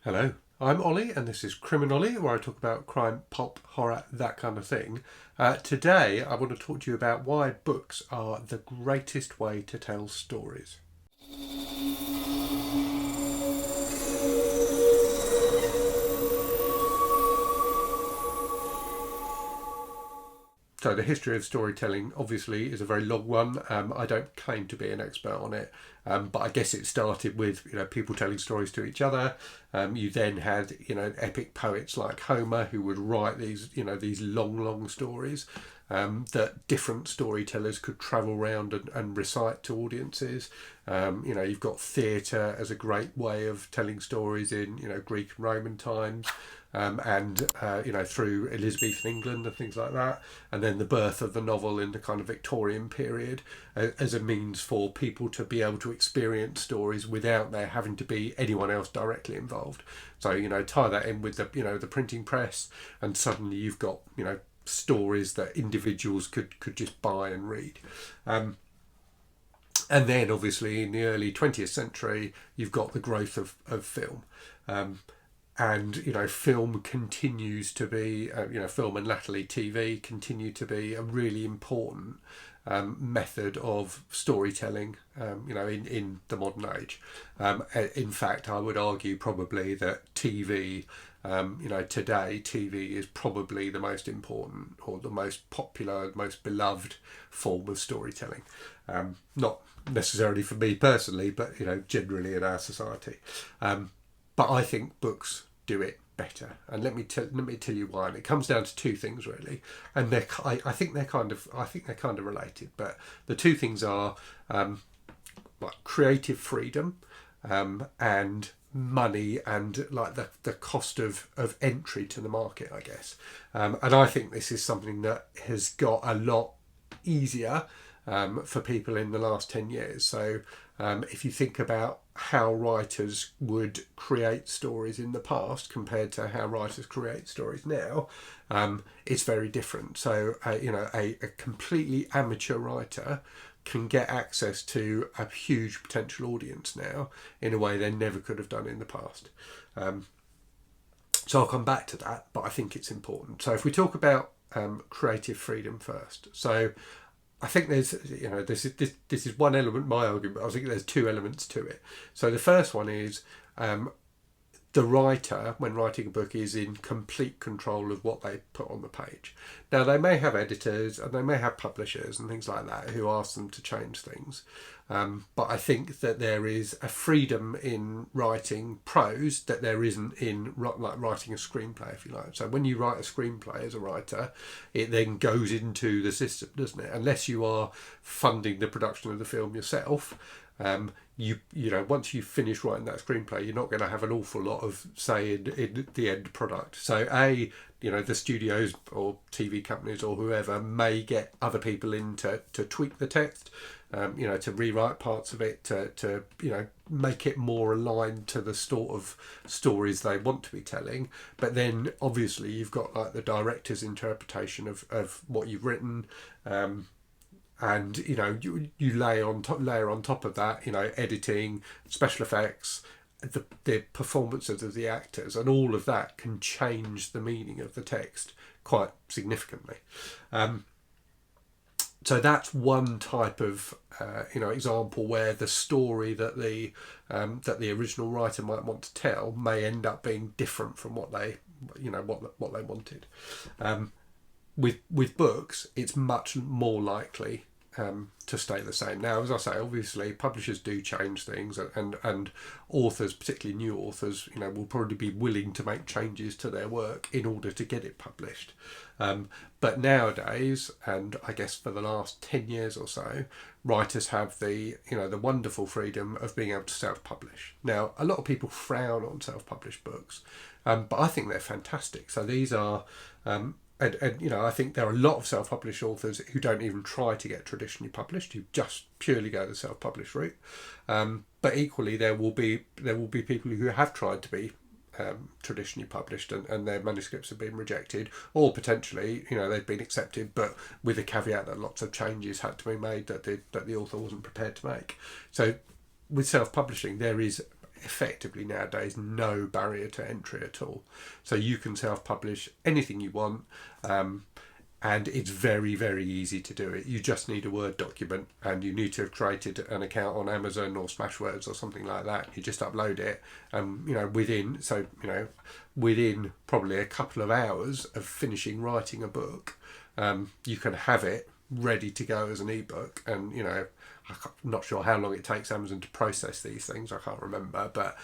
Hello, I'm Ollie, and this is Criminolly, where I talk about crime, pulp, horror, that kind of thing. Today, I want to talk to you about why books are the greatest way to tell stories. So the history of storytelling obviously is a very long one. I don't claim to be an expert on it, but I guess it started with people telling stories to each other. You then had epic poets like Homer who would write these long stories that different storytellers could travel around and recite to audiences. You've got theatre as a great way of telling stories in Greek and Roman times. And through Elizabethan England and things like that, and then the birth of the novel in the kind of Victorian period as a means for people to be able to experience stories without there having to be anyone else directly involved. So tie that in with the printing press, and suddenly you've got stories that individuals could just buy and read. And then obviously in the early 20th century, you've got the growth of film. And film continues to be film and latterly TV continue to be a really important method of storytelling in the modern age. In fact, I would argue probably that TV today TV is probably the most important or the most popular, most beloved form of storytelling. Not necessarily for me personally, but generally in our society. But I think books do it better, and let me tell you why. And it comes down to two things really, and I think they're kind of related. But the two things are like creative freedom and money, and like the cost of entry to the market, I guess. And I think this is something that has got a lot easier for people in the last 10 years. So if you think about how writers would create stories in the past compared to how writers create stories now, it's very different. So a completely amateur writer can get access to a huge potential audience now in a way they never could have done in the past. So I'll come back to that, but I think it's important. So if we talk about creative freedom first, so I think there's this is one element of my argument, but I think there's two elements to it. So the first one is the writer, when writing a book, is in complete control of what they put on the page. Now, they may have editors and they may have publishers and things like that who ask them to change things. But I think that there is a freedom in writing prose that there isn't in like writing a screenplay, if you like. So when you write a screenplay as a writer, it then goes into the system, doesn't it? Unless you are funding the production of the film yourself, once you finish writing that screenplay, you're not going to have an awful lot of say in the end product. So the studios or TV companies or whoever may get other people in to tweak the text, to rewrite parts of it, to make it more aligned to the sort of stories they want to be telling. But then obviously you've got like the director's interpretation of what you've written. And you layer on top of that editing, special effects, the performances of the actors, and all of that can change the meaning of the text quite significantly. So that's one type of example where the story that the original writer might want to tell may end up being different from what they what they wanted. With books, it's much more likely to stay the same. Now, as I say, obviously publishers do change things, and authors, particularly new authors, will probably be willing to make changes to their work in order to get it published. But nowadays, and I guess for the last 10 years or so, writers have the wonderful freedom of being able to self-publish. Now, a lot of people frown on self-published books, but I think they're fantastic. So these are and I think there are a lot of self-published authors who don't even try to get traditionally published, who just purely go the self-published route. But equally, there will be people who have tried to be traditionally published, and their manuscripts have been rejected, or potentially they've been accepted, but with a caveat that lots of changes had to be made that the author wasn't prepared to make. So with self-publishing, there is effectively nowadays no barrier to entry at all. So you can self-publish anything you want, and it's very, very easy to do it. You just need a Word document, and you need to have created an account on Amazon or Smashwords or something like that. You just upload it, and within probably a couple of hours of finishing writing a book, you can have it ready to go as an ebook. And I'm not sure how long it takes Amazon to process these things. I can't remember, but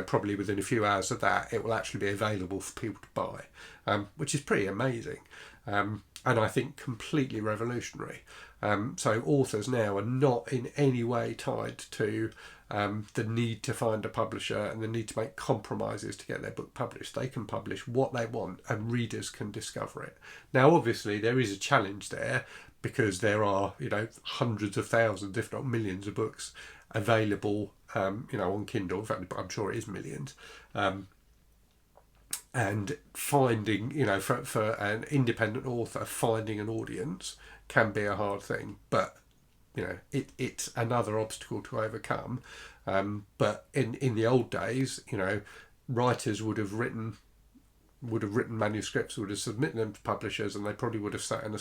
probably within a few hours of that, it will actually be available for people to buy, which is pretty amazing. And I think completely revolutionary. So authors now are not in any way tied to the need to find a publisher and the need to make compromises to get their book published. They can publish what they want and readers can discover it. Now, obviously, there is a challenge there because there are, hundreds of thousands, if not millions of books available, on Kindle. In fact, I'm sure it is millions. And finding, for an independent author, finding an audience can be a hard thing, but it's another obstacle to overcome. But in the old days, writers would have written manuscripts, would have submitted them to publishers, and they probably would have sat in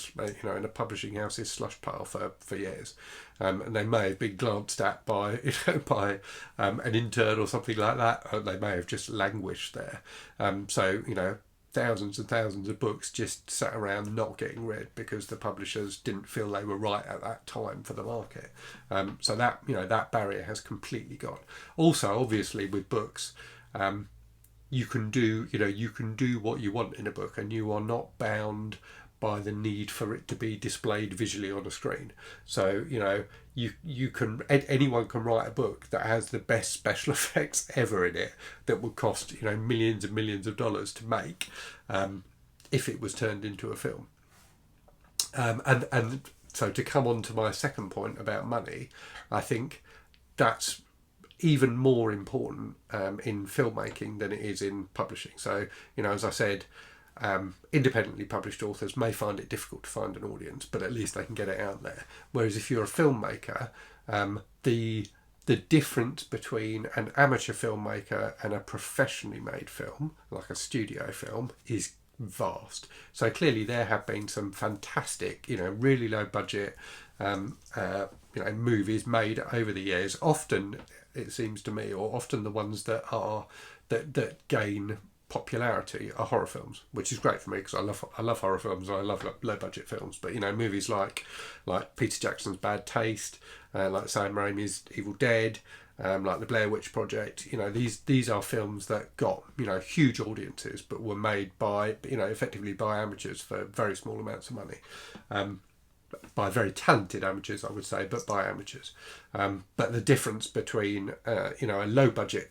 a publishing house's slush pile for years, and they may have been glanced at by an intern or something like that, or they may have just languished there. So thousands and thousands of books just sat around not getting read because the publishers didn't feel they were right at that time for the market. So that barrier has completely gone. Also, obviously, with books, you can do what you want in a book, and you are not bound by the need for it to be displayed visually on a screen. So anyone can write a book that has the best special effects ever in it that would cost millions and millions of dollars to make, if it was turned into a film. And so to come on to my second point about money, I think that's even more important in filmmaking than it is in publishing. So, as I said, independently published authors may find it difficult to find an audience, but at least they can get it out there. Whereas if you're a filmmaker, the difference between an amateur filmmaker and a professionally made film, like a studio film, is vast. So clearly there have been some fantastic, really low budget, movies made over the years. Often, it seems to me, or often the ones that gain popularity are horror films, which is great for me because I love horror films and I love low budget films. But movies like Peter Jackson's Bad Taste, like Sam Raimi's Evil Dead, like the Blair Witch Project. These are films that got huge audiences, but were made by effectively by amateurs for very small amounts of money. By very talented amateurs, I would say, but by amateurs. But the difference between a low budget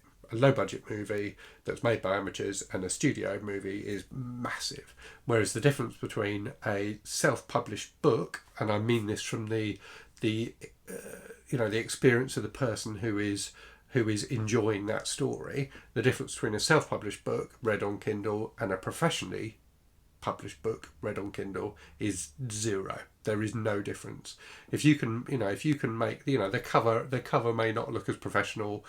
movie that's made by amateurs and a studio movie is massive. Whereas the difference between a self-published book, and I mean this from the experience of the person who is enjoying that story, the difference between a self-published book read on Kindle and a professionally published book read on Kindle is zero. There is no difference. If you can make the cover may not look as professional,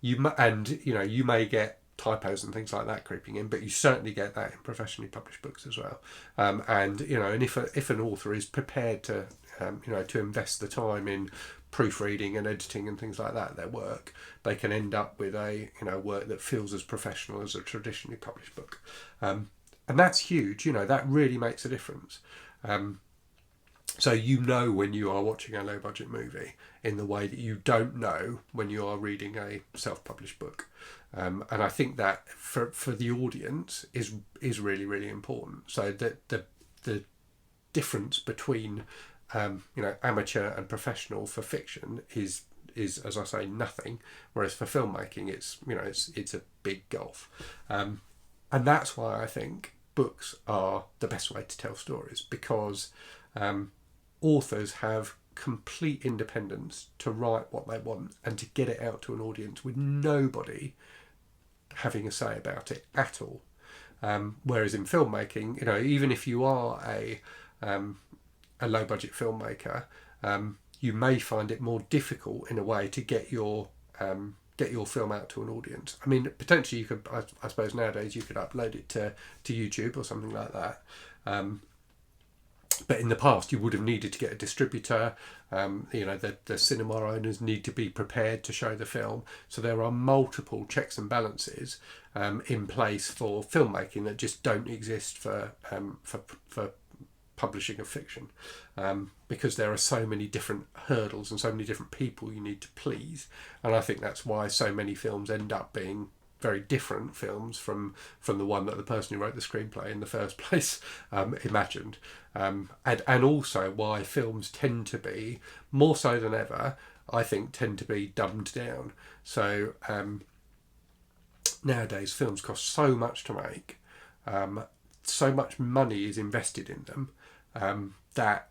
you may get typos and things like that creeping in, but you certainly get that in professionally published books as well. And if an author is prepared to to invest the time in proofreading and editing and things like that, their work, they can end up with a work that feels as professional as a traditionally published book. And that's huge. That really makes a difference. So when you are watching a low budget movie in the way that you don't know when you are reading a self-published book. And I think that for the audience is really, really important. So that the difference between amateur and professional for fiction is, as I say, nothing. Whereas for filmmaking, it's a big gulf. And that's why I think books are the best way to tell stories, because authors have complete independence to write what they want and to get it out to an audience with nobody having a say about it at all. Whereas in filmmaking, even if you are a low budget filmmaker, you may find it more difficult in a way to get your get your film out to an audience. I mean, potentially you could, I suppose nowadays you could upload it to YouTube or something like that. But in the past, you would have needed to get a distributor. The cinema owners need to be prepared to show the film. So there are multiple checks and balances in place for filmmaking that just don't exist for publishing of fiction, because there are so many different hurdles and so many different people you need to please. And I think that's why so many films end up being very different films from the one that the person who wrote the screenplay in the first place imagined, and also why films tend to be, more so than ever, I think, tend to be dumbed down. So nowadays films cost so much to make, so much money is invested in them, that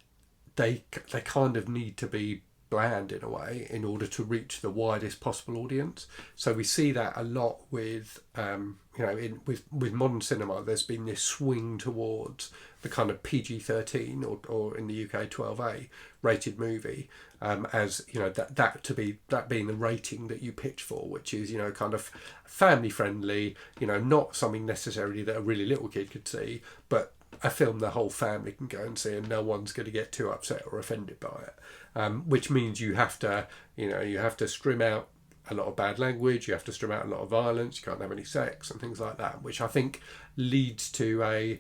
they kind of need to be bland in a way in order to reach the widest possible audience. So we see that a lot with with modern cinema. There's been this swing towards the kind of PG-13 or in the UK 12A rated movie, as that being the rating that you pitch for, which is kind of family friendly, not something necessarily that a really little kid could see, but a film the whole family can go and see and no one's going to get too upset or offended by it, which means you have to strim out a lot of bad language, you have to strim out a lot of violence, you can't have any sex and things like that, which I think leads to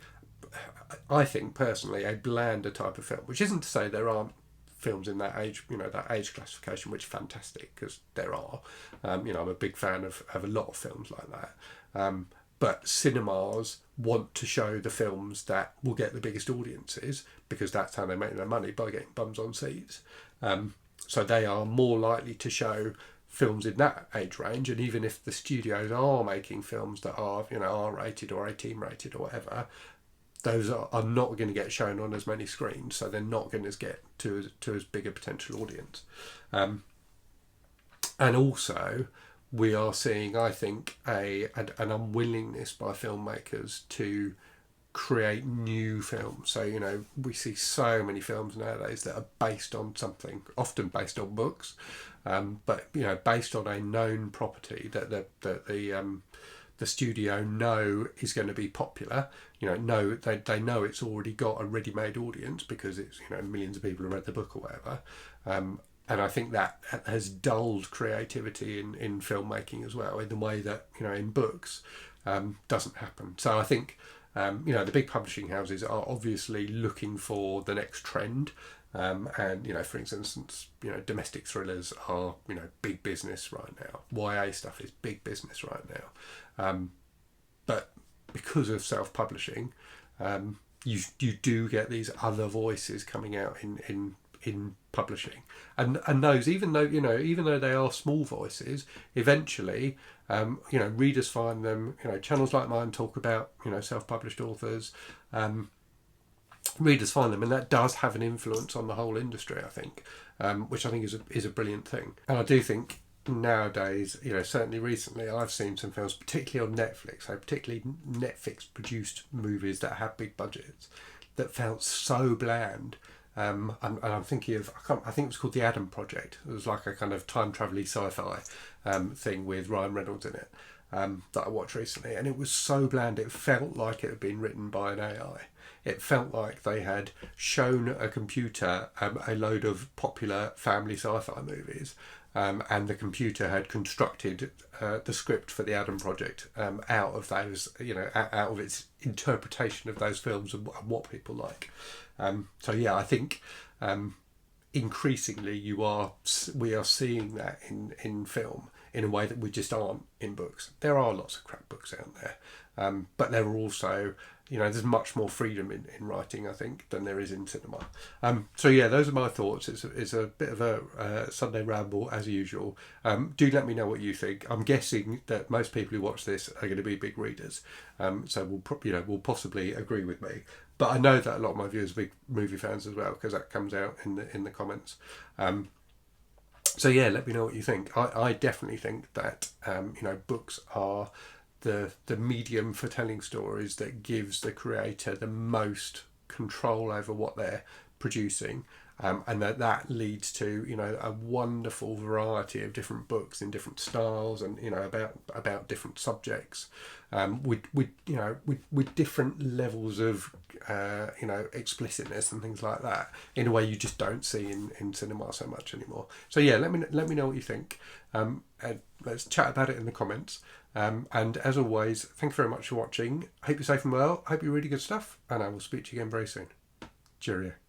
I think personally a blander type of film, which isn't to say there aren't films in that age classification which are fantastic, because there are. I'm a big fan of a lot of films like that, but cinemas want to show the films that will get the biggest audiences, because that's how they make their money, by getting bums on seats. So they are more likely to show films in that age range, and even if the studios are making films that are R-rated or 18 rated or whatever, those are not going to get shown on as many screens, so they're not going to get to as big a potential audience. And also, we are seeing, I think, an unwillingness by filmmakers to create new films. So, we see so many films nowadays that are based on something, often based on books, but based on a known property that the studio know is going to be popular. They know it's already got a ready-made audience because it's millions of people have read the book or whatever. And I think that has dulled creativity in filmmaking as well, in the way that in books doesn't happen. So I think the big publishing houses are obviously looking for the next trend, and for instance, domestic thrillers are big business right now. YA stuff is big business right now, but because of self-publishing, you do get these other voices coming out in publishing, and those, even though they are small voices, eventually readers find them. Channels like mine talk about self-published authors, readers find them, and that does have an influence on the whole industry, I think, which I think is a brilliant thing. And I do think nowadays, certainly recently, I've seen some films, particularly on Netflix, so particularly Netflix produced movies that have big budgets, that felt so bland. And I'm thinking of, I think it was called The Adam Project. It was like a kind of time travel-y sci-fi thing with Ryan Reynolds in it, that I watched recently, and it was so bland. It felt like it had been written by an AI. It felt like they had shown a computer a load of popular family sci-fi movies, and the computer had constructed the script for The Adam Project out of those, out of its interpretation of those films and what people like. So yeah, I think increasingly we are seeing that in film in a way that we just aren't in books. There are lots of crap books out there, but there are also, there's much more freedom in writing, I think, than there is in cinema. So yeah, those are my thoughts. It's a bit of a Sunday ramble as usual. Do let me know what you think. I'm guessing that most people who watch this are going to be big readers, so will possibly agree with me. But I know that a lot of my viewers are big movie fans as well, because that comes out in the comments. So yeah, let me know what you think. I definitely think that books are the medium for telling stories that gives the creator the most control over what they're producing, and that leads to, you know, a wonderful variety of different books in different styles, and, you know, about different subjects, with different levels of you know, explicitness and things like that, in a way you just don't see in cinema so much anymore. So yeah, let me know what you think. And let's chat about it in the comments. And as always, thank you very much for watching. Hope you're safe and well. Hope you're reading good stuff, and I will speak to you again very soon. Cheerio.